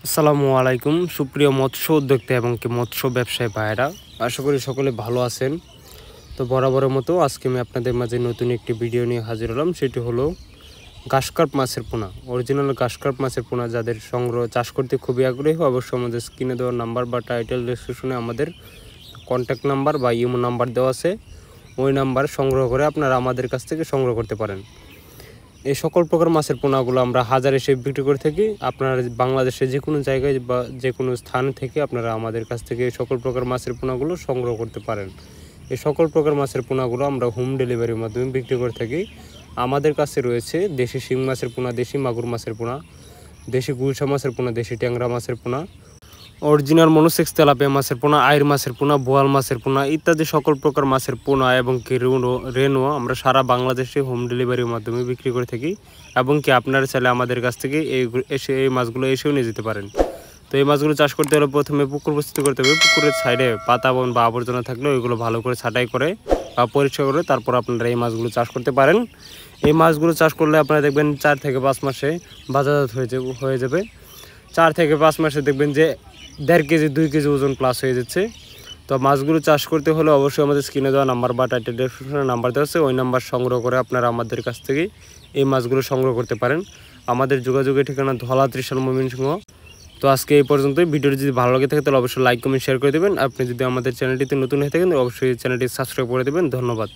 আসসালামু আলাইকুম সুপ্রিয় মৎস্য উদ্যোক্তা এবং কি মৎস্য ব্যবসায়ী ভাইয়েরা, আশা করি সকলে ভালো আছেন। তো বরাবরের মতো আজকে আমি আপনাদের মাঝে নতুন একটি ভিডিও নিয়ে হাজির হলাম। সেটি হলো ঘাসকার্প মাছের পোনা, অরিজিনাল ঘাসকার্প মাছের পোনা। যাদের সংগ্রহ চাষ করতে খুবই আগ্রহী, অবশ্যই আমাদের স্ক্রিনে দেওয়া নাম্বার বা টাইটেল ডেসক্রিপশনে আমাদের কন্ট্যাক্ট নাম্বার বা ইমো নাম্বার দেওয়া আছে। ওই নাম্বার সংগ্রহ করে আপনারা আমাদের কাছ থেকে সংগ্রহ করতে পারেন। এই সকল প্রকার মাছের পোনাগুলো আমরা হাজারে হিসেবে বিক্রি করে থাকি। আপনারা বাংলাদেশের যে কোনো জায়গায় বা যে কোনো স্থান থেকে আপনারা আমাদের কাছ থেকে এই সকল প্রকার মাছের পোনাগুলো সংগ্রহ করতে পারেন। এই সকল প্রকার মাছের পোনাগুলো আমরা হোম ডেলিভারির মাধ্যমে বিক্রি করে থাকি। আমাদের কাছে রয়েছে দেশি শিং মাছের পোনা, দেশি মাগুর মাছের পোনা, দেশি গুলশা মাছের পোনা, দেশি ট্যাংরা মাছের পোনা, অরিজিনাল মনোসেক্স তেলাপিয়া মাছের পোনা, আইর মাছের পোনা, বোয়াল মাছের পোনা ইত্যাদি সকল প্রকার মাছের পোনা এবং কি রেনু আমরা সারা বাংলাদেশে হোম ডেলিভারির মাধ্যমে বিক্রি করে থাকি। এবং কি আপনারা চাইলে আমাদের কাছ থেকে এই মাছগুলো এসেও নিয়ে যেতে পারেন। তো এই মাছগুলো চাষ করতে হলে প্রথমে পুকুর প্রস্তুতি করতে হবে। পুকুরের সাইডে পাতা বন বা আবর্জনা থাকলে ওইগুলো ভালো করে ছাঁটাই করে বা পরিষ্কার করে তারপর আপনারা এই মাছগুলো চাষ করতে পারেন। এই মাছগুলো চাষ করলে আপনারা দেখবেন 4 থেকে 5 মাসে বাজারজাত হয়ে যাবে। 4 থেকে 5 মাসে দেখবেন যে 1.5 কেজি 2 কেজি ওজন প্লাস হয়ে যাচ্ছে। তো মাছগুলো চাষ করতে হলে অবশ্যই আমাদের স্ক্রিনে দেওয়া নাম্বার বা টাইটেল ডেসক্রিপশনে নাম্বার দেওয়া আছে, ওই নাম্বার সংগ্রহ করে আপনারা আমাদের কাছ থেকে এই মাছগুলো সংগ্রহ করতে পারেন। আমাদের যোগাযোগের ঠিকানা ধলা ত্রিশাল ময়মনসিংহ। তো আজকে এই পর্যন্তই। ভিডিওটি যদি ভালো লাগে থাকে তাহলে অবশ্যই লাইক কমেন্ট শেয়ার করে দেবেন। আপনি যদি আমাদের চ্যানেলটিতে নতুন হয়ে থাকেন অবশ্যই চ্যানেলটি সাবস্ক্রাইব করে দেবেন। ধন্যবাদ।